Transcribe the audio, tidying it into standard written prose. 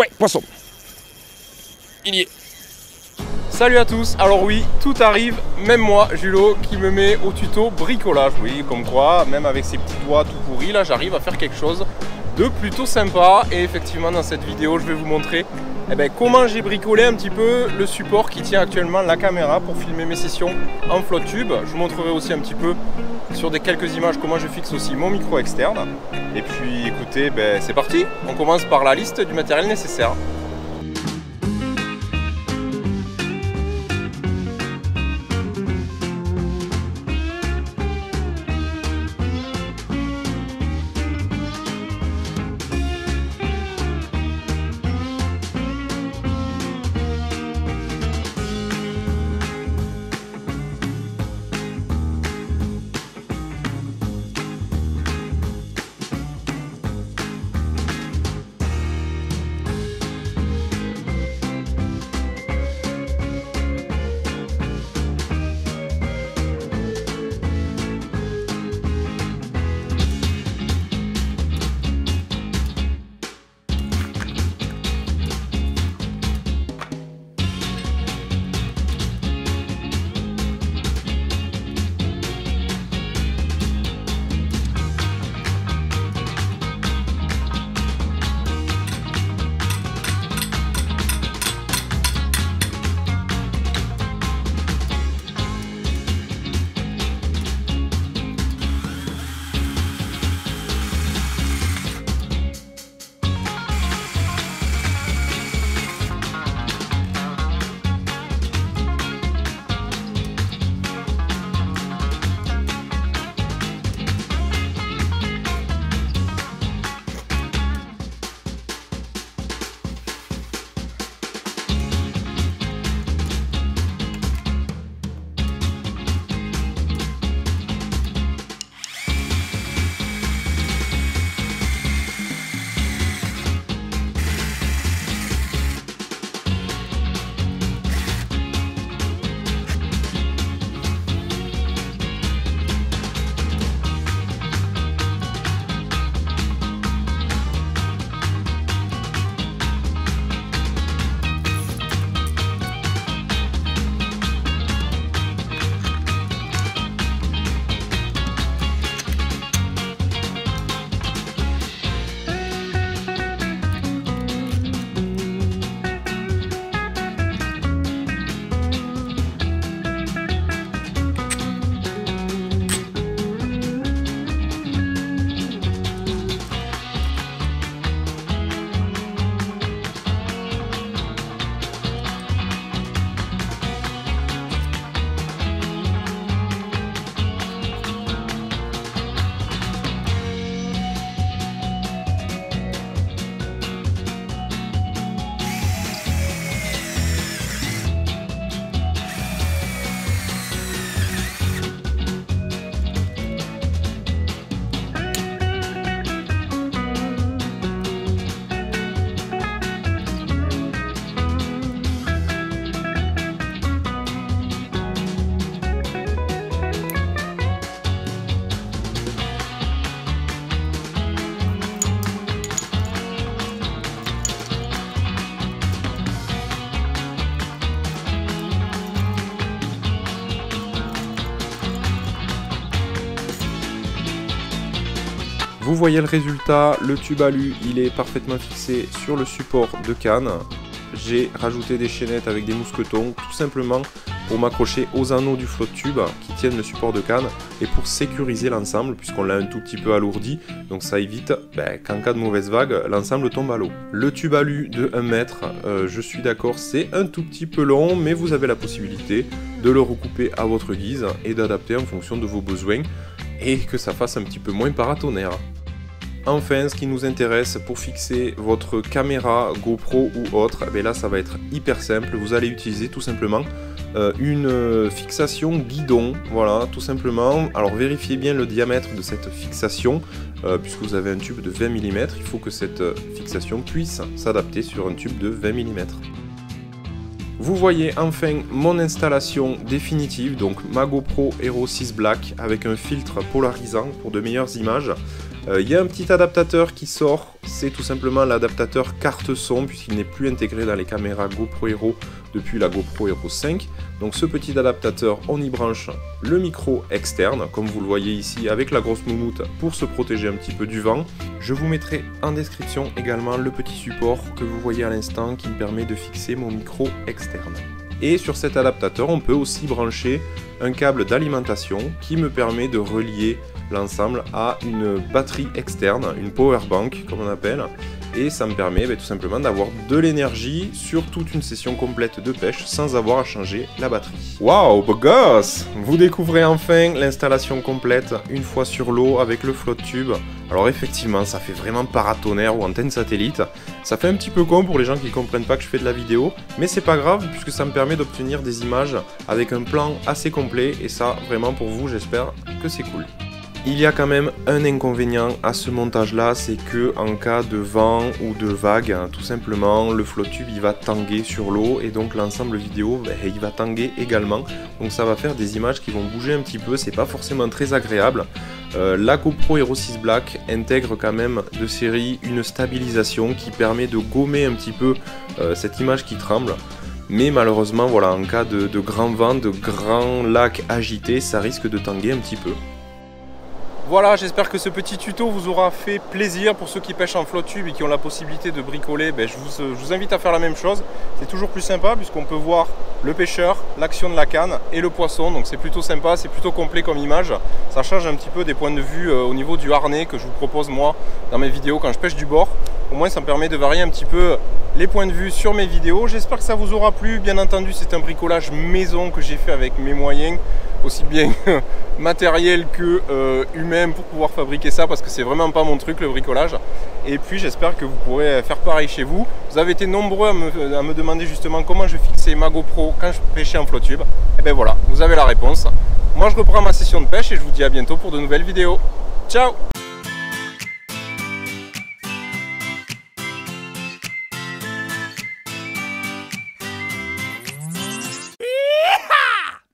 Ouais, poisson. Il y est. Salut à tous, alors oui, tout arrive, même moi, Julo, qui me met au tuto bricolage. Oui, comme quoi, même avec ces petits doigts tout pourris, là, j'arrive à faire quelque chose de plutôt sympa. Et effectivement, dans cette vidéo, je vais vous montrer comment j'ai bricolé un petit peu le support qui tient actuellement la caméra pour filmer mes sessions en flotte tube. Je vous montrerai aussi un petit peu sur quelques images comment je fixe aussi mon micro externe. Et puis, écoutez, c'est parti. On commence par la liste du matériel nécessaire. Vous voyez le résultat, le tube alu il est parfaitement fixé sur le support de canne. J'ai rajouté des chaînettes avec des mousquetons tout simplement pour m'accrocher aux anneaux du flotte tube qui tiennent le support de canne et pour sécuriser l'ensemble puisqu'on l'a un tout petit peu alourdi, donc ça évite qu'en cas de mauvaise vague l'ensemble tombe à l'eau. Le tube alu de 1 mètre, je suis d'accord, c'est un tout petit peu long mais vous avez la possibilité de le recouper à votre guise et d'adapter en fonction de vos besoins et que ça fasse un petit peu moins paratonnerre. Enfin, ce qui nous intéresse pour fixer votre caméra GoPro ou autre, là ça va être hyper simple. Vous allez utiliser tout simplement une fixation guidon, voilà, tout simplement. Alors vérifiez bien le diamètre de cette fixation, puisque vous avez un tube de 20 mm, il faut que cette fixation puisse s'adapter sur un tube de 20 mm. Vous voyez enfin mon installation définitive, donc ma GoPro Hero 6 Black avec un filtre polarisant pour de meilleures images. Il y a un petit adaptateur qui sort, c'est tout simplement l'adaptateur carte son puisqu'il n'est plus intégré dans les caméras GoPro Hero depuis la GoPro Hero 5. Donc ce petit adaptateur, on y branche le micro externe, comme vous le voyez ici avec la grosse moumoute pour se protéger un petit peu du vent. Je vous mettrai en description également le petit support que vous voyez à l'instant qui me permet de fixer mon micro externe. Et sur cet adaptateur, on peut aussi brancher un câble d'alimentation qui me permet de relier l'ensemble à une batterie externe, une power bank comme on appelle, et ça me permet tout simplement d'avoir de l'énergie sur toute une session complète de pêche sans avoir à changer la batterie. Waouh, beau gosse! Vous découvrez enfin l'installation complète une fois sur l'eau avec le flotte tube. Alors effectivement, ça fait vraiment paratonnerre ou antenne satellite. Ça fait un petit peu con pour les gens qui comprennent pas que je fais de la vidéo, mais c'est pas grave puisque ça me permet d'obtenir des images avec un plan assez complet et ça, vraiment pour vous, j'espère que c'est cool. Il y a quand même un inconvénient à ce montage là, c'est que en cas de vent ou de vague, tout simplement le flotte tube il va tanguer sur l'eau et donc l'ensemble vidéo il va tanguer également, donc ça va faire des images qui vont bouger un petit peu, c'est pas forcément très agréable. La GoPro Hero 6 Black intègre quand même de série une stabilisation qui permet de gommer un petit peu cette image qui tremble. Mais malheureusement voilà, en cas de grand vent, de grands lacs agités, ça risque de tanguer un petit peu. Voilà, j'espère que ce petit tuto vous aura fait plaisir. Pour ceux qui pêchent en flotte tube et qui ont la possibilité de bricoler, je vous invite à faire la même chose. C'est toujours plus sympa puisqu'on peut voir le pêcheur, l'action de la canne et le poisson. Donc c'est plutôt sympa, c'est plutôt complet comme image. Ça change un petit peu des points de vue au niveau du harnais que je vous propose moi dans mes vidéos quand je pêche du bord. Au moins ça me permet de varier un petit peu les points de vue sur mes vidéos. J'espère que ça vous aura plu. Bien entendu, c'est un bricolage maison que j'ai fait avec mes moyens, aussi bien matériel que humain pour pouvoir fabriquer ça parce que c'est vraiment pas mon truc le bricolage. Et puis j'espère que vous pourrez faire pareil chez vous. Vous avez été nombreux à me demander justement comment je fixais ma GoPro quand je pêchais en flotte tube. Et ben voilà, vous avez la réponse. Moi je reprends ma session de pêche et je vous dis à bientôt pour de nouvelles vidéos. Ciao!